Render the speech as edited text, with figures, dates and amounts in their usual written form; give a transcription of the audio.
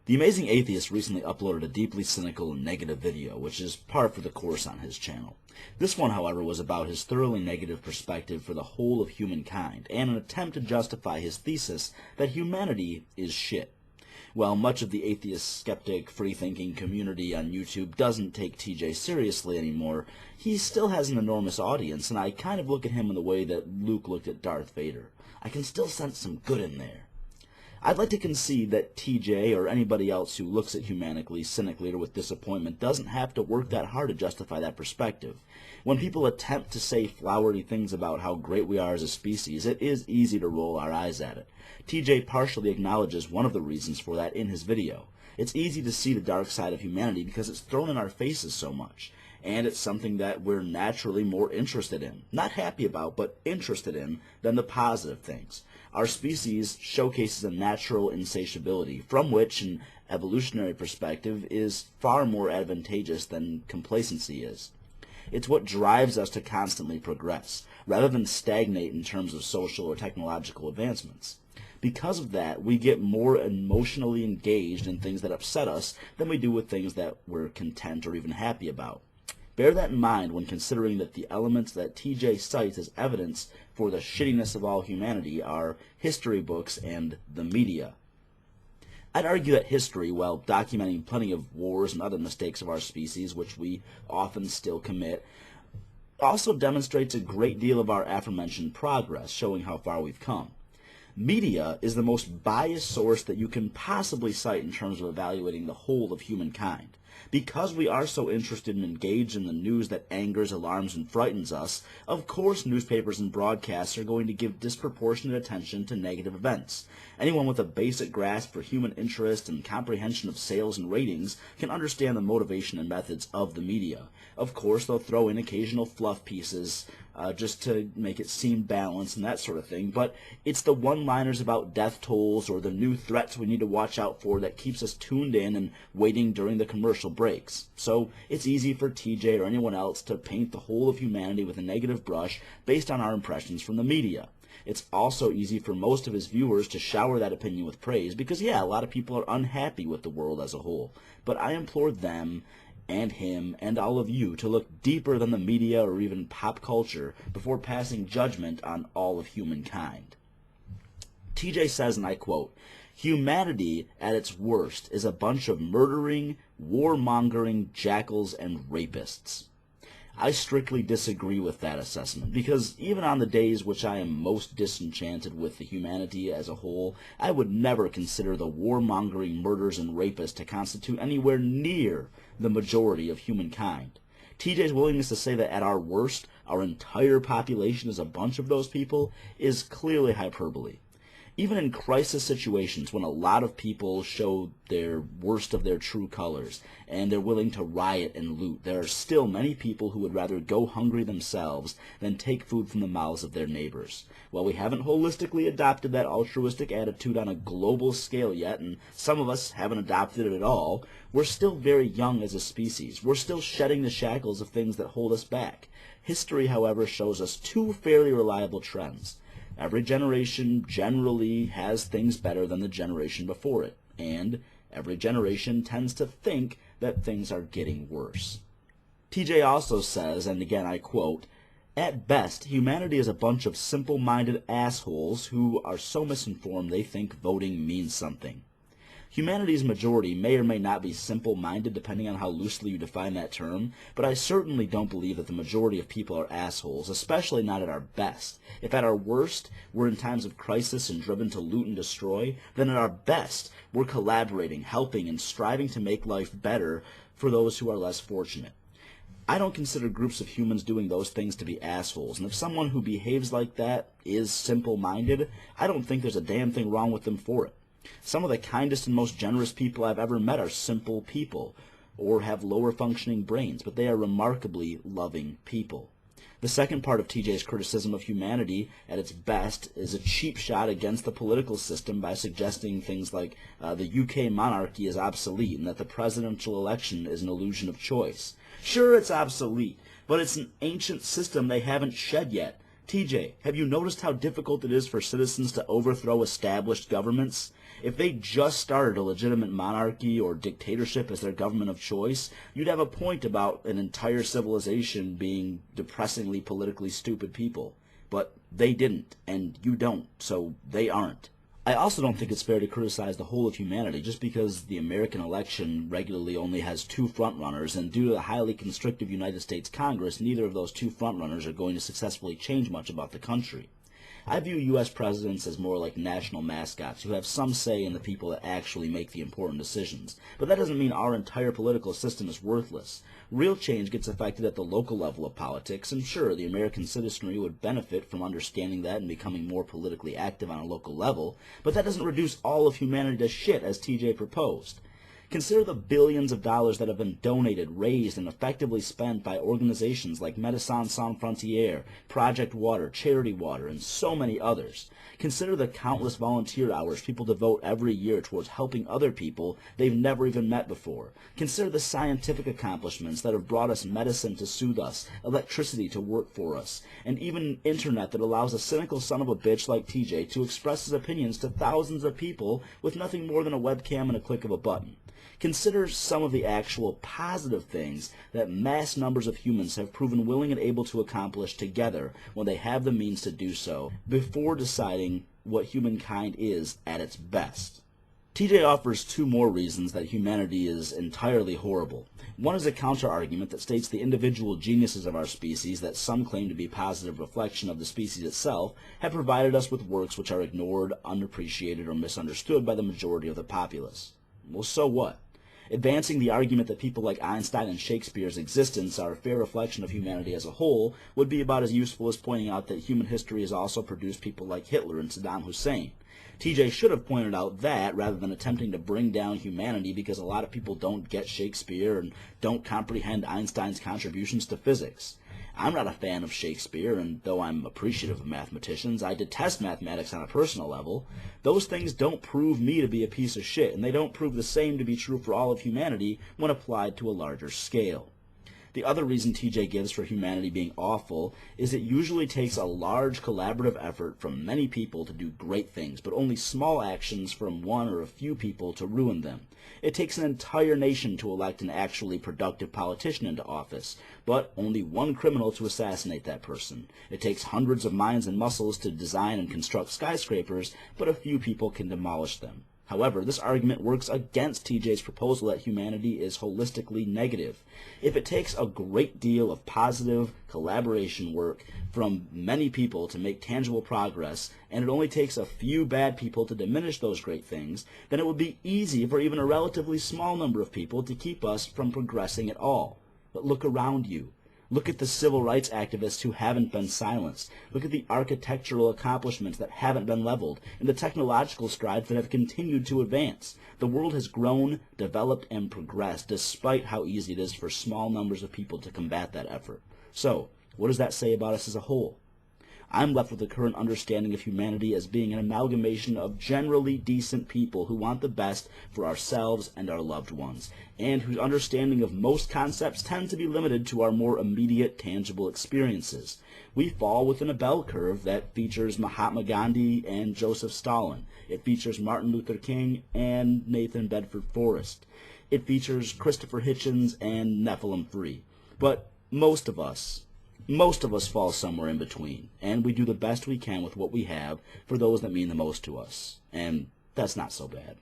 The Amazing Atheist recently uploaded a deeply cynical and negative video, which is par for the course on his channel. This one, however, was about his thoroughly negative perspective for the whole of humankind, and an attempt to justify his thesis that humanity is shit. While much of the atheist, skeptic, free-thinking community on YouTube doesn't take TJ seriously anymore, he still has an enormous audience, and I kind of look at him in the way that Luke looked at Darth Vader. I can still sense some good in there. I'd like to concede that TJ, or anybody else who looks at humanity cynically or with disappointment, doesn't have to work that hard to justify that perspective. When people attempt to say flowery things about how great we are as a species, it is easy to roll our eyes at it. TJ partially acknowledges one of the reasons for that in his video. It's easy to see the dark side of humanity because it's thrown in our faces so much, and it's something that we're naturally more interested in. Not happy about, but interested in, than the positive things. Our species showcases a natural insatiability, from which an evolutionary perspective is far more advantageous than complacency is. It's what drives us to constantly progress, rather than stagnate in terms of social or technological advancements. Because of that, we get more emotionally engaged in things that upset us than we do with things that we're content or even happy about. Bear that in mind when considering that the elements that TJ cites as evidence for the shittiness of all humanity are history books and the media. I'd argue that history, while documenting plenty of wars and other mistakes of our species, which we often still commit, also demonstrates a great deal of our aforementioned progress, showing how far we've come. Media is the most biased source that you can possibly cite in terms of evaluating the whole of humankind. Because we are so interested and engaged in the news that angers, alarms, and frightens us, of course newspapers and broadcasts are going to give disproportionate attention to negative events. Anyone with a basic grasp for human interest and comprehension of sales and ratings can understand the motivation and methods of the media. Of course, they'll throw in occasional fluff pieces just to make it seem balanced and that sort of thing, but it's the one-liners about death tolls or the new threats we need to watch out for that keeps us tuned in and waiting during the commercial breaks. So it's easy for TJ or anyone else to paint the whole of humanity with a negative brush based on our impressions from the media. It's also easy for most of his viewers to shower that opinion with praise because, yeah, a lot of people are unhappy with the world as a whole. But I implore them and him and all of you to look deeper than the media or even pop culture before passing judgment on all of humankind. TJ says, and I quote, "Humanity at its worst is a bunch of murdering, warmongering jackals and rapists." I strictly disagree with that assessment, because even on the days which I am most disenchanted with the humanity as a whole, I would never consider the warmongering murders and rapists to constitute anywhere near the majority of humankind. TJ's willingness to say that at our worst, our entire population is a bunch of those people is clearly hyperbole. Even in crisis situations when a lot of people show their worst of their true colors and they're willing to riot and loot, there are still many people who would rather go hungry themselves than take food from the mouths of their neighbors. While we haven't holistically adopted that altruistic attitude on a global scale yet, and some of us haven't adopted it at all, we're still very young as a species. We're still shedding the shackles of things that hold us back. History, however, shows us two fairly reliable trends. Every generation generally has things better than the generation before it, and every generation tends to think that things are getting worse. TJ also says, and again I quote, "At best, humanity is a bunch of simple-minded assholes who are so misinformed they think voting means something." Humanity's majority may or may not be simple-minded depending on how loosely you define that term, but I certainly don't believe that the majority of people are assholes, especially not at our best. If at our worst, we're in times of crisis and driven to loot and destroy, then at our best, we're collaborating, helping, and striving to make life better for those who are less fortunate. I don't consider groups of humans doing those things to be assholes, and if someone who behaves like that is simple-minded, I don't think there's a damn thing wrong with them for it. Some of the kindest and most generous people I've ever met are simple people, or have lower functioning brains, but they are remarkably loving people. The second part of TJ's criticism of humanity at its best is a cheap shot against the political system by suggesting things like the UK monarchy is obsolete and that the presidential election is an illusion of choice. Sure, it's obsolete, but it's an ancient system they haven't shed yet. TJ, have you noticed how difficult it is for citizens to overthrow established governments? If they just started a legitimate monarchy or dictatorship as their government of choice, you'd have a point about an entire civilization being depressingly politically stupid people. But they didn't, and you don't, so they aren't. I also don't think it's fair to criticize the whole of humanity just because the American election regularly only has two frontrunners, and due to the highly constrictive United States Congress, neither of those two frontrunners are going to successfully change much about the country. I view U.S. presidents as more like national mascots who have some say in the people that actually make the important decisions. But that doesn't mean our entire political system is worthless. Real change gets affected at the local level of politics, and sure, the American citizenry would benefit from understanding that and becoming more politically active on a local level, but that doesn't reduce all of humanity to shit as TJ proposed. Consider the billions of dollars that have been donated, raised, and effectively spent by organizations like Médecins Sans Frontières, Project Water, Charity Water, and so many others. Consider the countless volunteer hours people devote every year towards helping other people they've never even met before. Consider the scientific accomplishments that have brought us medicine to soothe us, electricity to work for us, and even internet that allows a cynical son of a bitch like TJ to express his opinions to thousands of people with nothing more than a webcam and a click of a button. Consider some of the actual positive things that mass numbers of humans have proven willing and able to accomplish together when they have the means to do so before deciding what humankind is at its best. TJ offers two more reasons that humanity is entirely horrible. One is a counter-argument that states the individual geniuses of our species, that some claim to be positive reflection of the species itself, have provided us with works which are ignored, unappreciated, or misunderstood by the majority of the populace. Well, so what? Advancing the argument that people like Einstein and Shakespeare's existence are a fair reflection of humanity as a whole would be about as useful as pointing out that human history has also produced people like Hitler and Saddam Hussein. TJ should have pointed out that rather than attempting to bring down humanity because a lot of people don't get Shakespeare and don't comprehend Einstein's contributions to physics. I'm not a fan of Shakespeare, and though I'm appreciative of mathematicians, I detest mathematics on a personal level. Those things don't prove me to be a piece of shit, and they don't prove the same to be true for all of humanity when applied to a larger scale. The other reason TJ gives for humanity being awful is it usually takes a large collaborative effort from many people to do great things, but only small actions from one or a few people to ruin them. It takes an entire nation to elect an actually productive politician into office, but only one criminal to assassinate that person. It takes hundreds of minds and muscles to design and construct skyscrapers, but a few people can demolish them. However, this argument works against TJ's proposal that humanity is holistically negative. If it takes a great deal of positive collaboration work from many people to make tangible progress, and it only takes a few bad people to diminish those great things, then it would be easy for even a relatively small number of people to keep us from progressing at all. But look around you. Look at the civil rights activists who haven't been silenced. Look at the architectural accomplishments that haven't been leveled, and the technological strides that have continued to advance. The world has grown, developed, and progressed, despite how easy it is for small numbers of people to combat that effort. So, what does that say about us as a whole? I'm left with the current understanding of humanity as being an amalgamation of generally decent people who want the best for ourselves and our loved ones, and whose understanding of most concepts tends to be limited to our more immediate, tangible experiences. We fall within a bell curve that features Mahatma Gandhi and Joseph Stalin. It features Martin Luther King and Nathan Bedford Forrest. It features Christopher Hitchens and Nephilim Free. But most of us fall somewhere in between, and we do the best we can with what we have for those that mean the most to us, and that's not so bad.